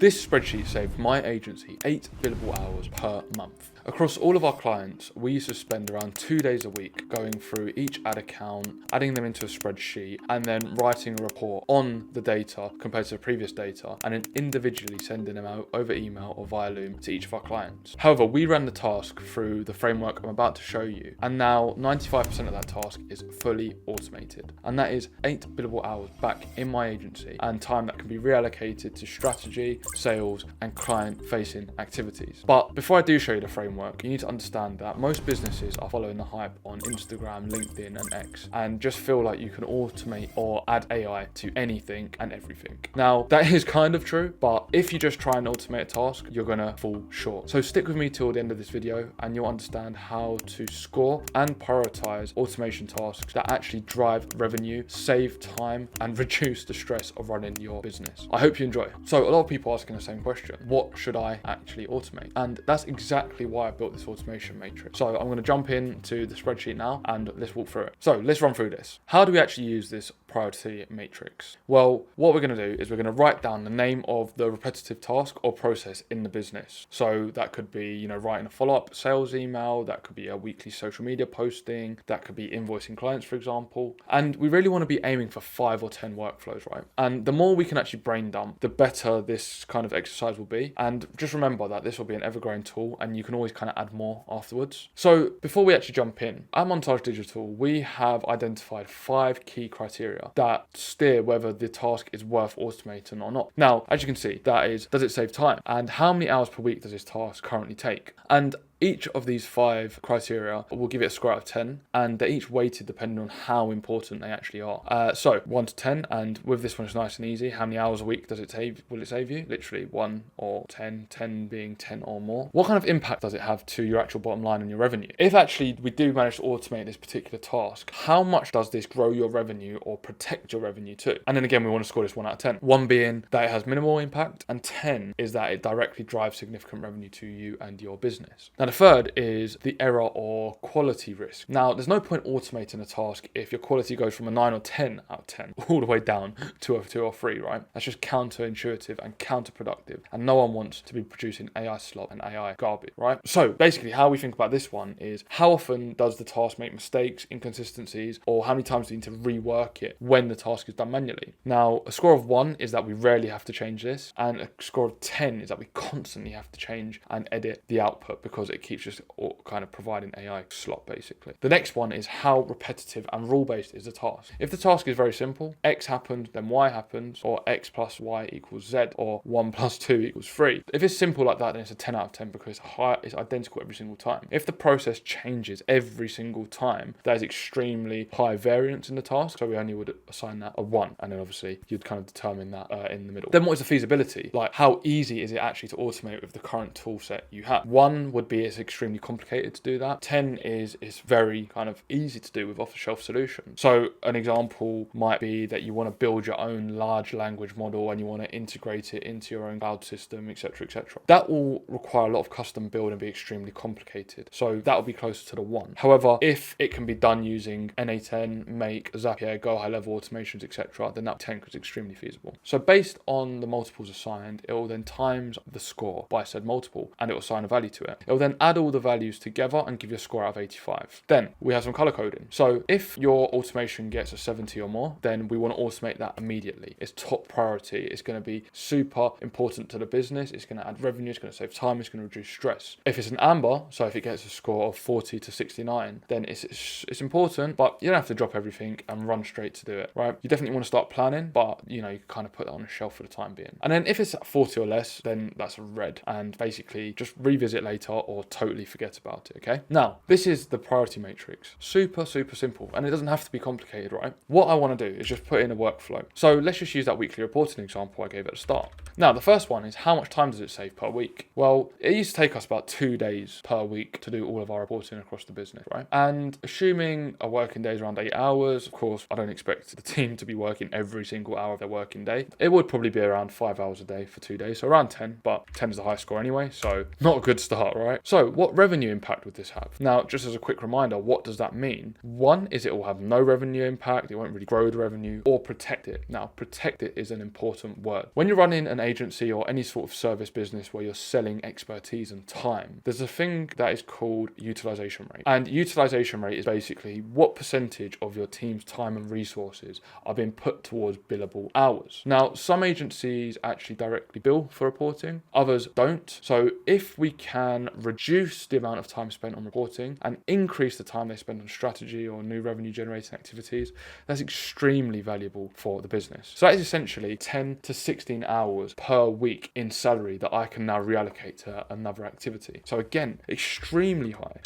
This spreadsheet saved my agency 8 billable hours per month. Across all of our clients, we used to spend around 2 days a week going through each ad account, adding them into a spreadsheet, and then writing a report on the data compared to the previous data, and then individually sending them out over email or via Loom to each of our clients. However, we ran the task through the framework I'm about to show you, and now 95% of that task is fully automated. And that is 8 billable hours back in my agency, and time that can be reallocated to strategy, sales, and client-facing activities. But before I do show you the framework, you need to understand that most businesses are following the hype on Instagram, LinkedIn, and X, and just feel like you can automate or add AI to anything and everything. Now, that is kind of true, but if you just try and automate a task, you're gonna fall short. So stick with me till the end of this video, and you'll understand how to score and prioritize automation tasks that actually drive revenue, save time, and reduce the stress of running your business. I hope you enjoy. So a lot of people asking the same question: what should I actually automate? And that's exactly why I built this automation matrix. So I'm going to jump into the spreadsheet now and let's walk through it. So let's run through this. How do we actually use this priority matrix? Well, what we're going to do is we're going to write down the name of the repetitive task or process in the business. So that could be, writing a follow-up sales email, that could be a weekly social media posting, that could be invoicing clients, for example. And we really want to be aiming for 5 or 10 workflows, right? And the more we can actually brain dump, the better this kind of exercise will be. And just remember that this will be an ever-growing tool, and you can always kind of add more afterwards. So before we actually jump in, at Montage Digital, we have identified 5 key criteria that steer whether the task is worth automating or not. Now, as you can see, that is, does it save time? And how many hours per week does this task currently take? And each of these 5 criteria will give it a score out of 10, and they're each weighted depending on how important they actually are. So 1 to 10, and with this one it's nice and easy. How many hours a week does it save? Will it save you? Literally 1 or 10, 10 being 10 or more. What kind of impact does it have to your actual bottom line and your revenue? If actually we do manage to automate this particular task, how much does this grow your revenue or protect your revenue too? And then again, we want to score this 1 out of 10. 1 being that it has minimal impact, and 10 is that it directly drives significant revenue to you and your business. Now, the third is the error or quality risk. Now, there's no point automating a task if your quality goes from a 9 or 10 out of 10 all the way down to a 2 or 3, right? That's just counterintuitive and counterproductive, and no one wants to be producing AI slop and AI garbage, right? So basically, how we think about this one is how often does the task make mistakes, inconsistencies, or how many times do you need to rework it when the task is done manually? Now, a score of 1 is that we rarely have to change this, and a score of 10 is that we constantly have to change and edit the output because it keeps just kind of providing AI slop, basically. The next one is how repetitive and rule-based is the task. If the task is very simple, X happens, then Y happens, or X plus Y equals Z, or 1 plus 2 equals 3. If it's simple like that, then it's a 10 out of 10 because it's identical every single time. If the process changes every single time, that is extremely high variance in the task, so we only would assign that a 1, and then obviously you'd kind of determine that in the middle. Then what is the feasibility? Like, how easy is it actually to automate with the current tool set you have? 1 would be it's extremely complicated to do that. 10 is it's very kind of easy to do with off-the-shelf solutions. So an example might be that you want to build your own large language model and you want to integrate it into your own cloud system, etc., etc. That will require a lot of custom build and be extremely complicated. So that will be closer to the 1. However, if it can be done using N8N, Make, Zapier, Go High Level automations, etc., then that 10 is extremely feasible. So based on the multiples assigned, it will then times the score by said multiple, and it will assign a value to it. It will then add all the values together and give you a score out of 85. Then we have some color coding. So if your automation gets a 70 or more, then we want to automate that immediately. It's top priority. It's going to be super important to the business. It's going to add revenue. It's going to save time. It's going to reduce stress. If it's an amber, so if it gets a score of 40 to 69, then it's important, but you don't have to drop everything and run straight to do it, right? You definitely want to start planning, but you can kind of put that on a shelf for the time being. And then if it's at 40 or less, then that's a red, and basically just revisit later or totally forget about it, okay? Now, this is the priority matrix. Super, super simple, and it doesn't have to be complicated, right? What I want to do is just put in a workflow. So let's just use that weekly reporting example I gave at the start. Now, the first one is how much time does it save per week? Well, it used to take us about 2 days per week to do all of our reporting across the business, right? And assuming a working day is around 8 hours, of course, I don't expect the team to be working every single hour of their working day. It would probably be around 5 hours a day for 2 days, so around 10, but 10 is the high score anyway, so not a good start, right? So So what revenue impact would this have? Now, just as a quick reminder, what does that mean? One is it will have no revenue impact, it won't really grow the revenue, or protect it. Now, protect it is an important word. When you're running an agency or any sort of service business where you're selling expertise and time, there's a thing that is called utilization rate. And utilization rate is basically what percentage of your team's time and resources are being put towards billable hours. Now, some agencies actually directly bill for reporting, others don't. So if we can reduce the amount of time spent on reporting and increase the time they spend on strategy or new revenue generating activities, that's extremely valuable for the business. So that is essentially 10 to 16 hours per week in salary that I can now reallocate to another activity. So again, extremely high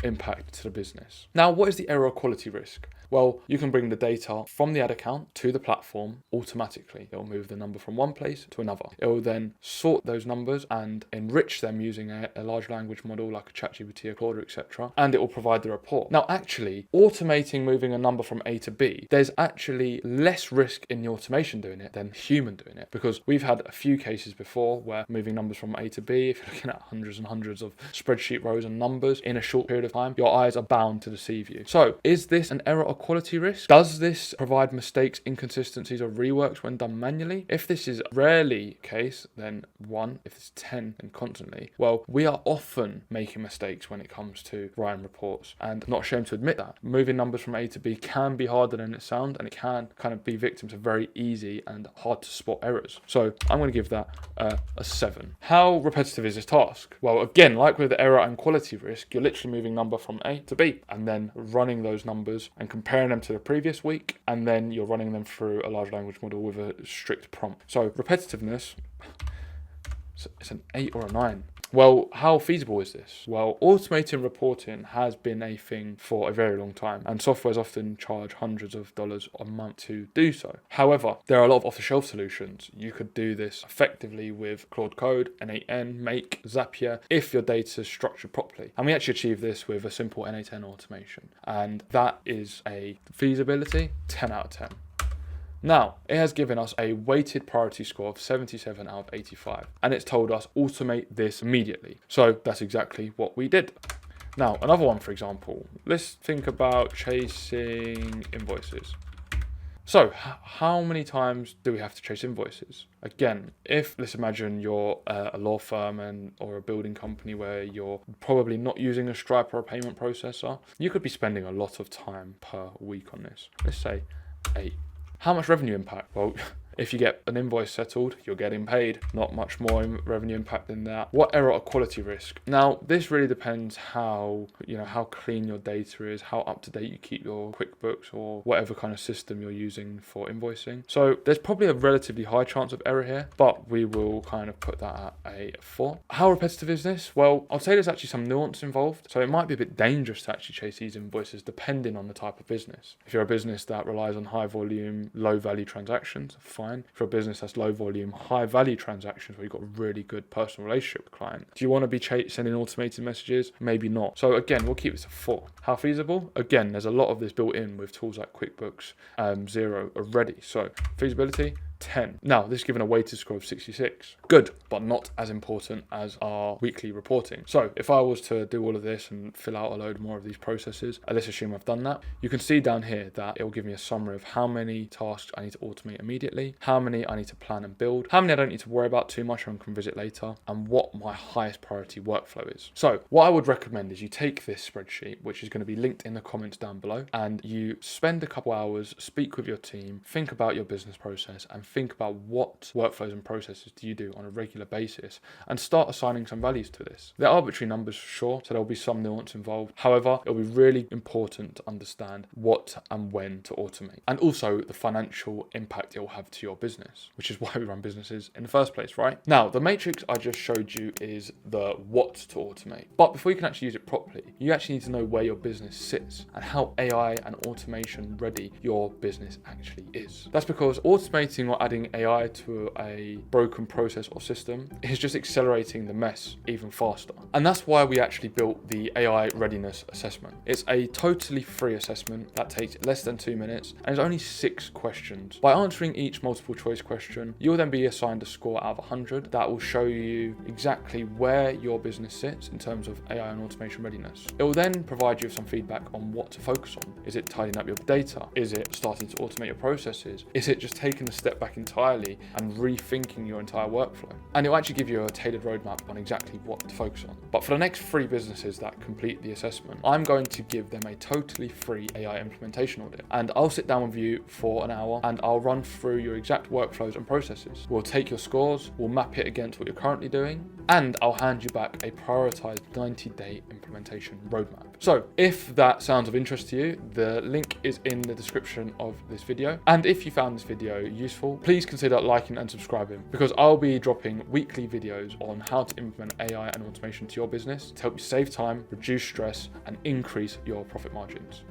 impact to the business. Now, what is the error quality risk? Well, you can bring the data from the ad account to the platform automatically. It'll move the number from one place to another. It will then sort those numbers and enrich them using a large language model like a ChatGPT, a Claude, etc. And it will provide the report. Now, actually, automating moving a number from A to B, there's actually less risk in the automation doing it than human doing it, because we've had a few cases before where moving numbers from A to B, if you're looking at hundreds and hundreds of spreadsheet rows and numbers in a short period of time, your eyes are bound to deceive you. So, is this an error or quality risk? Does this provide mistakes, inconsistencies, or reworks when done manually? If this is rarely the case, then 1. If it's 10, then constantly. Well, we are often making mistakes when it comes to writing reports, and not ashamed to admit that. Moving numbers from A to B can be harder than it sounds, and it can kind of be victim to very easy and hard to spot errors. So I'm going to give that a 7. How repetitive is this task? Well, again, like with the error and quality risk, you're literally moving number from A to B and then running those numbers and comparing them to the previous week, and then you're running them through a large language model with a strict prompt. So repetitiveness, it's an 8 or a 9. Well, how feasible is this? Well, automating reporting has been a thing for a very long time, and softwares often charge hundreds of dollars a month to do so. However, there are a lot of off-the-shelf solutions. You could do this effectively with Claude Code, N8N, Make, Zapier, if your data is structured properly. And we actually achieve this with a simple N8N automation, and that is a feasibility 10 out of 10. Now, it has given us a weighted priority score of 77 out of 85, and it's told us automate this immediately. So that's exactly what we did. Now, another one, for example, let's think about chasing invoices. So how many times do we have to chase invoices? Again, let's imagine you're a law firm or a building company where you're probably not using a Stripe or a payment processor, you could be spending a lot of time per week on this. Let's say 8. How much revenue impact? Well, if you get an invoice settled, you're getting paid. Not much more revenue impact than that. What error or quality risk? Now, this really depends how clean your data is, how up to date you keep your QuickBooks or whatever kind of system you're using for invoicing. So there's probably a relatively high chance of error here, but we will kind of put that at a 4. How repetitive is this? Well, I'd say there's actually some nuance involved. So it might be a bit dangerous to actually chase these invoices depending on the type of business. If you're a business that relies on high volume, low value transactions, fine. For a business that's low volume, high value transactions where you've got a really good personal relationship with the client, do you want to be sending automated messages? Maybe not. So again, we'll keep this a 4. How feasible? Again, there's a lot of this built in with tools like QuickBooks Xero already. So feasibility, 10. Now, this is given a weighted score of 66. Good, but not as important as our weekly reporting. So if I was to do all of this and fill out a load more of these processes, let's assume I've done that, you can see down here that it will give me a summary of how many tasks I need to automate immediately, how many I need to plan and build, how many I don't need to worry about too much and can visit later, and what my highest priority workflow is. So what I would recommend is you take this spreadsheet, which is going to be linked in the comments down below, and you spend a couple hours, speak with your team, think about your business process, and think about what workflows and processes do you do on a regular basis, and start assigning some values to this. They're arbitrary numbers, sure, so there'll be some nuance involved. However, it'll be really important to understand what and when to automate, and also the financial impact it will have to your business, which is why we run businesses in the first place, right? Now, the matrix I just showed you is the what to automate, but before you can actually use it properly, you actually need to know where your business sits and how AI and automation ready your business actually is. That's because automating or adding AI to a broken process or system is just accelerating the mess even faster. And that's why we actually built the AI Readiness assessment. It's a totally free assessment that takes less than 2 minutes and is only 6 questions. By answering each multiple choice question, you'll then be assigned a score out of 100 that will show you exactly where your business sits in terms of AI and automation readiness. It will then provide you with some feedback on what to focus on. Is it tidying up your data? Is it starting to automate your processes? Is it just taking a step back entirely and rethinking your entire workflow? And it will actually give you a tailored roadmap on exactly what to focus on. But for the next 3 businesses that complete the assessment, I'm going to give them a totally free AI implementation audit. And I'll sit down with you for an hour and I'll run through your exact workflows and processes. We'll take your scores, we'll map it against what you're currently doing, and I'll hand you back a prioritized 90-day implementation roadmap. So if that sounds of interest to you, the link is in the description of this video. And if you found this video useful, please consider liking and subscribing, because I'll be dropping weekly videos on how to implement AI and automation to your business to help you save time, reduce stress, and increase your profit margins.